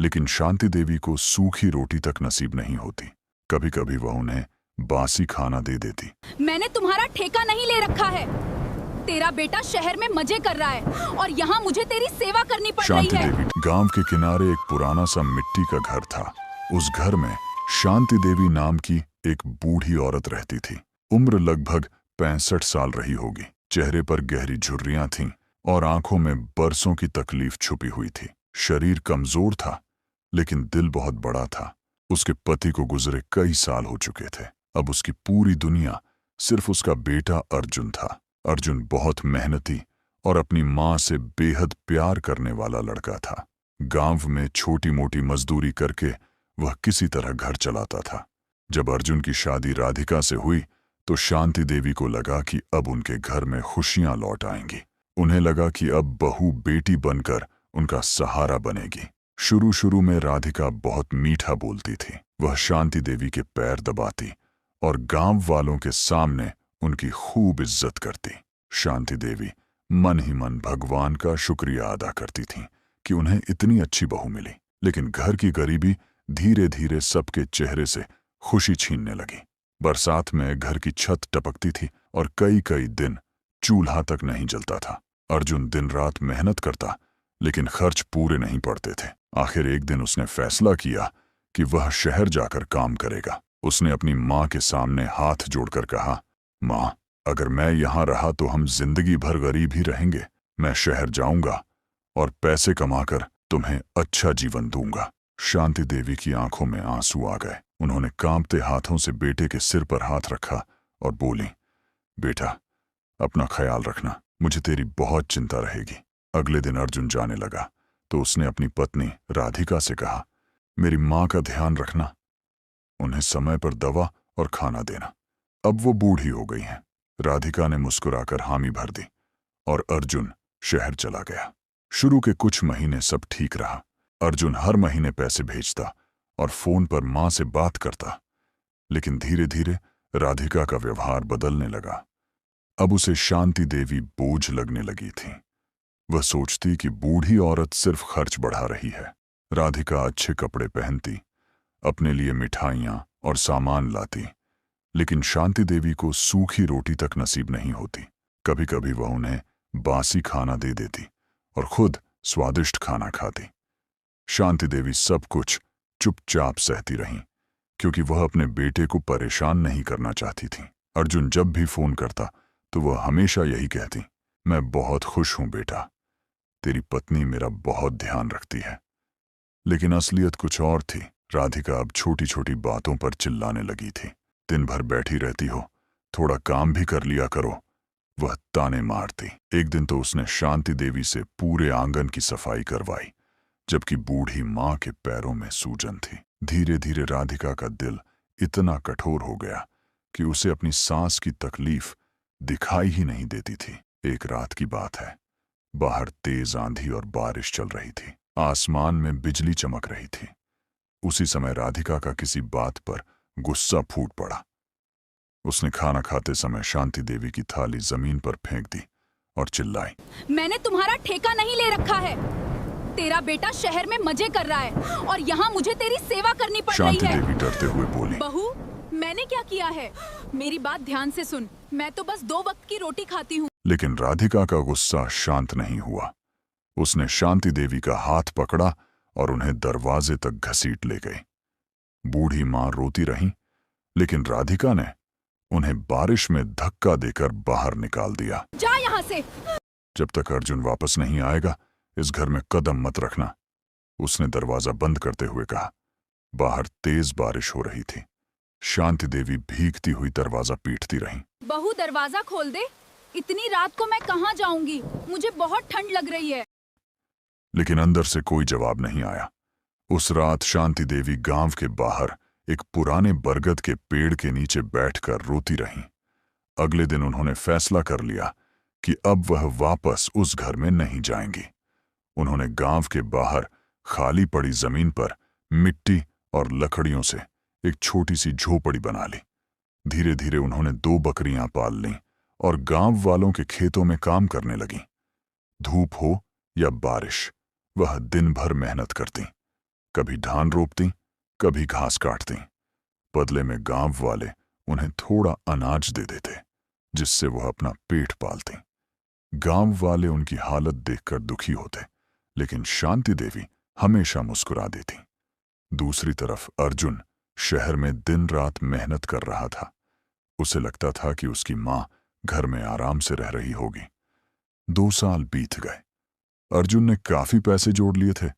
लेकिन शांति देवी को सूखी रोटी तक नसीब नहीं होती। कभी कभी वह उन्हें बासी खाना दे देती। मैंने तुम्हारा ठेका नहीं ले रखा है। तेरा बेटा शहर में मजे कर रहा है और यहाँ मुझे तेरी सेवा करनी पड़ रही शांति है। देवी गांव के किनारे एक पुराना सा मिट्टी का घर था। उस घर में शांति देवी नाम की एक बूढ़ी औरत रहती थी। उम्र लगभग 65 साल रही होगी। चेहरे पर गहरी झुर्रियां थीं और आंखों में बरसों की तकलीफ छुपी हुई थी। शरीर कमजोर था लेकिन दिल बहुत बड़ा था। उसके पति को गुजरे कई साल हो चुके थे। अब उसकी पूरी दुनिया सिर्फ उसका बेटा अर्जुन था। अर्जुन बहुत मेहनती और अपनी मां से बेहद प्यार करने वाला लड़का था। गांव में छोटी मोटी मजदूरी करके वह किसी तरह घर चलाता था। जब अर्जुन की शादी राधिका से हुई तो शांति देवी को लगा कि अब उनके घर में खुशियां लौट आएंगी। उन्हें लगा कि अब बहू बेटी बनकर उनका सहारा बनेगी। शुरू शुरू में राधिका बहुत मीठा बोलती थी। वह शांति देवी के पैर दबाती और गांव वालों के सामने उनकी खूब इज्जत करती। शांति देवी मन ही मन भगवान का शुक्रिया अदा करती थी कि उन्हें इतनी अच्छी बहू मिली। लेकिन घर की गरीबी धीरे धीरे सबके चेहरे से खुशी छीनने लगी। बरसात में घर की छत टपकती थी और कई कई दिन चूल्हा तक नहीं जलता था। अर्जुन दिन रात मेहनत करता लेकिन खर्च पूरे नहीं पड़ते थे। आखिर एक दिन उसने फैसला किया कि वह शहर जाकर काम करेगा। उसने अपनी माँ के सामने हाथ जोड़कर कहा, माँ, अगर मैं यहाँ रहा तो हम जिंदगी भर गरीब ही रहेंगे। मैं शहर जाऊंगा और पैसे कमाकर तुम्हें अच्छा जीवन दूंगा। शांति देवी की आंखों में आंसू आ गए। उन्होंने कांपते हाथों से बेटे के सिर पर हाथ रखा और बोली, बेटा, अपना ख्याल रखना, मुझे तेरी बहुत चिंता रहेगी। अगले दिन अर्जुन जाने लगा तो उसने अपनी पत्नी राधिका से कहा, मेरी माँ का ध्यान रखना, उन्हें समय पर दवा और खाना देना। अब वो बूढ़ी हो गई हैं। राधिका ने मुस्कुराकर हामी भर दी और अर्जुन शहर चला गया। शुरू के कुछ महीने सब ठीक रहा। अर्जुन हर महीने पैसे भेजता और फोन पर माँ से बात करता। लेकिन धीरे धीरे राधिका का व्यवहार बदलने लगा। अब उसे शांति देवी बोझ लगने लगी थी। वह सोचती कि बूढ़ी औरत सिर्फ खर्च बढ़ा रही है। राधिका अच्छे कपड़े पहनती, अपने लिए मिठाइयाँ और सामान लाती, लेकिन शांति देवी को सूखी रोटी तक नसीब नहीं होती। कभी कभी वह उन्हें बासी खाना दे देती और खुद स्वादिष्ट खाना खाती। शांति देवी सब कुछ चुपचाप सहती रहीं, क्योंकि वह अपने बेटे को परेशान नहीं करना चाहती थी। अर्जुन जब भी फोन करता तो वह हमेशा यही कहती, मैं बहुत खुश हूं बेटा, तेरी पत्नी मेरा बहुत ध्यान रखती है। लेकिन असलियत कुछ और थी। राधिका अब छोटी छोटी बातों पर चिल्लाने लगी थी। दिन भर बैठी रहती हो, थोड़ा काम भी कर लिया करो, वह ताने मारती। एक दिन तो उसने शांति देवी से पूरे आंगन की सफाई करवाई, जबकि बूढ़ी माँ के पैरों में सूजन थी। धीरे धीरे राधिका का दिल इतना कठोर हो गया कि उसे अपनी सांस की तकलीफ दिखाई ही नहीं देती थी। एक रात की बात है, बाहर तेज आंधी और बारिश चल रही थी। आसमान में बिजली चमक रही थी। उसी समय राधिका का किसी बात पर गुस्सा फूट पड़ा। उसने खाना खाते समय शांति देवी की थाली जमीन पर फेंक दी और चिल्लाई, मैंने तुम्हारा ठेका नहीं ले रखा है। तेरा बेटा शहर में मजे कर रहा है और यहाँ मुझे तेरी सेवा करनी पड़ रही है। शांति देवी डरते हुए बोली, बहू, मैंने क्या किया है? मेरी बात ध्यान से सुन, मैं तो बस 2 वक्त की रोटी खाती हूँ। लेकिन राधिका का गुस्सा शांत नहीं हुआ। उसने शांति देवी का हाथ पकड़ा और उन्हें दरवाजे तक घसीट ले गई। बूढ़ी मां रोती रही, लेकिन राधिका ने उन्हें बारिश में धक्का देकर बाहर निकाल दिया। जा यहाँ से। जब तक अर्जुन वापस नहीं आएगा, इस घर में कदम मत रखना, उसने दरवाजा बंद करते हुए कहा। बाहर तेज बारिश हो रही थी। शांति देवी भीगती हुई दरवाजा पीटती रही। बहू, दरवाजा खोल दे, इतनी रात को मैं कहाँ जाऊंगी? मुझे बहुत ठंड लग रही है। लेकिन अंदर से कोई जवाब नहीं आया। उस रात शांति देवी गांव के बाहर एक पुराने बरगद के पेड़ के नीचे बैठकर रोती रहीं। अगले दिन उन्होंने फैसला कर लिया कि अब वह वापस उस घर में नहीं जाएंगी। उन्होंने गांव के बाहर खाली पड़ी जमीन पर मिट्टी और लकड़ियों से एक छोटी सी झोपड़ी बना ली। धीरे धीरे उन्होंने 2 बकरियां पाल लीं और गांव वालों के खेतों में काम करने लगीं। धूप हो या बारिश, वह दिन भर मेहनत करती। कभी धान रोपती, कभी घास काटती। बदले में गांव वाले उन्हें थोड़ा अनाज दे देते, जिससे वह अपना पेट पालती। गांव वाले उनकी हालत देखकर दुखी होते, लेकिन शांति देवी हमेशा मुस्कुरा देती। दूसरी तरफ अर्जुन शहर में दिन रात मेहनत कर रहा था। उसे लगता था कि उसकी मां घर में आराम से रह रही होगी। 2 साल बीत गए। अर्जुन ने काफी पैसे जोड़ लिए थे।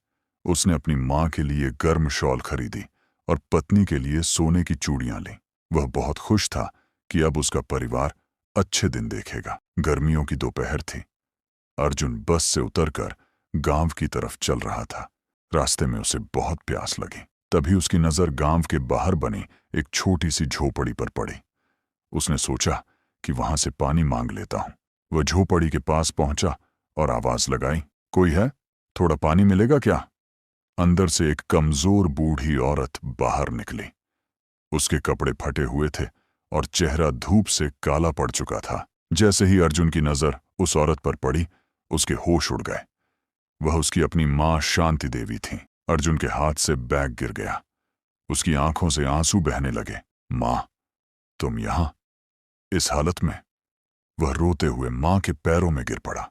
उसने अपनी मां के लिए गर्म शॉल खरीदी और पत्नी के लिए सोने की चूड़ियां ली। वह बहुत खुश था कि अब उसका परिवार अच्छे दिन देखेगा। गर्मियों की दोपहर थी। अर्जुन बस से उतरकर गांव की तरफ चल रहा था। रास्ते में उसे बहुत प्यास लगी। तभी उसकी नजर गांव के बाहर बनी एक छोटी सी झोपड़ी पर पड़ी। उसने सोचा कि वहां से पानी मांग लेता हूं। वह झोपड़ी के पास पहुंचा और आवाज लगाई, कोई है? थोड़ा पानी मिलेगा क्या? अंदर से एक कमजोर बूढ़ी औरत बाहर निकली। उसके कपड़े फटे हुए थे और चेहरा धूप से काला पड़ चुका था। जैसे ही अर्जुन की नजर उस औरत पर पड़ी, उसके होश उड़ गए। वह उसकी अपनी मां शांति देवी थी। अर्जुन के हाथ से बैग गिर गया। उसकी आंखों से आंसू बहने लगे। मां, तुम यहां इस हालत में? वह रोते हुए मां के पैरों में गिर पड़ा।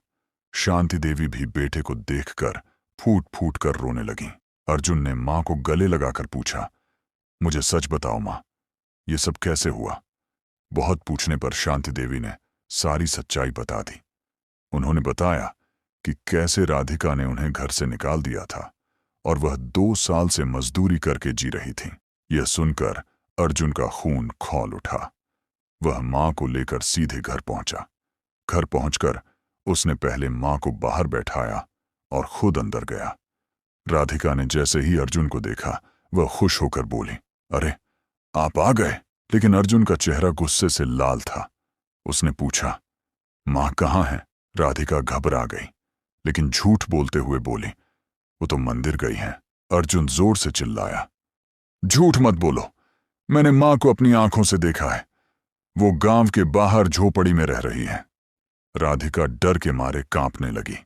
शांति देवी भी बेटे को देखकर फूट फूट कर रोने लगी। अर्जुन ने मां को गले लगाकर पूछा, मुझे सच बताओ मां, ये सब कैसे हुआ? बहुत पूछने पर शांति देवी ने सारी सच्चाई बता दी। उन्होंने बताया कि कैसे राधिका ने उन्हें घर से निकाल दिया था और वह 2 साल से मजदूरी करके जी रही थी। यह सुनकर अर्जुन का खून खौल उठा। वह मां को लेकर सीधे घर पहुंचा। घर पहुंचकर उसने पहले मां को बाहर बैठाया और खुद अंदर गया। राधिका ने जैसे ही अर्जुन को देखा, वह खुश होकर बोली, अरे आप आ गए। लेकिन अर्जुन का चेहरा गुस्से से लाल था। उसने पूछा, मां कहाँ है? राधिका घबरा गई, लेकिन झूठ बोलते हुए बोली, वो तो मंदिर गई हैं। अर्जुन जोर से चिल्लाया, झूठ मत बोलो, मैंने मां को अपनी आंखों से देखा है। वो गांव के बाहर झोपड़ी में रह रही है। राधिका डर के मारे कांपने लगी।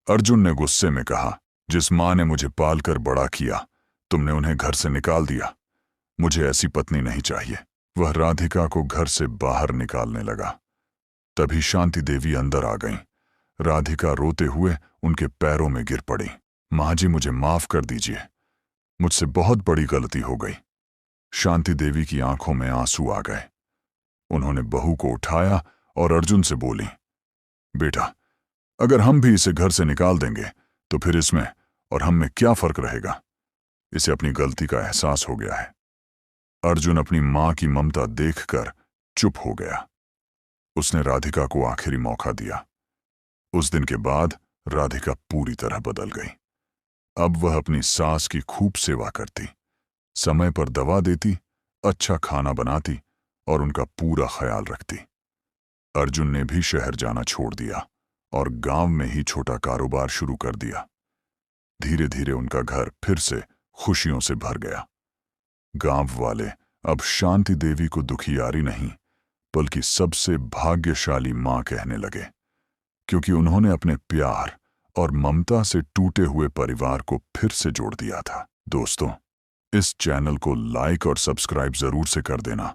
अर्जुन ने गुस्से में कहा, जिस मां ने मुझे पालकर बड़ा किया, तुमने उन्हें घर से निकाल दिया। मुझे ऐसी पत्नी नहीं चाहिए। वह राधिका को घर से बाहर निकालने लगा। तभी शांति देवी अंदर आ गईं। राधिका रोते हुए उनके पैरों में गिर पड़ी। मां जी, मुझे माफ कर दीजिए, मुझसे बहुत बड़ी गलती हो गई। शांति देवी की आंखों में आंसू आ गए। उन्होंने बहू को उठाया और अर्जुन से बोली, बेटा, अगर हम भी इसे घर से निकाल देंगे तो फिर इसमें और हम में क्या फर्क रहेगा? इसे अपनी गलती का एहसास हो गया है। अर्जुन अपनी मां की ममता देखकर चुप हो गया। उसने राधिका को आखिरी मौका दिया। उस दिन के बाद राधिका पूरी तरह बदल गई। अब वह अपनी सास की खूब सेवा करती, समय पर दवा देती, अच्छा खाना बनाती और उनका पूरा ख्याल रखती। अर्जुन ने भी शहर जाना छोड़ दिया और गांव में ही छोटा कारोबार शुरू कर दिया। धीरे धीरे उनका घर फिर से खुशियों से भर गया। गांव वाले अब शांति देवी को दुखियारी नहीं, बल्कि सबसे भाग्यशाली मां कहने लगे, क्योंकि उन्होंने अपने प्यार और ममता से टूटे हुए परिवार को फिर से जोड़ दिया था। दोस्तों, इस चैनल को लाइक और सब्सक्राइब जरूर से कर देना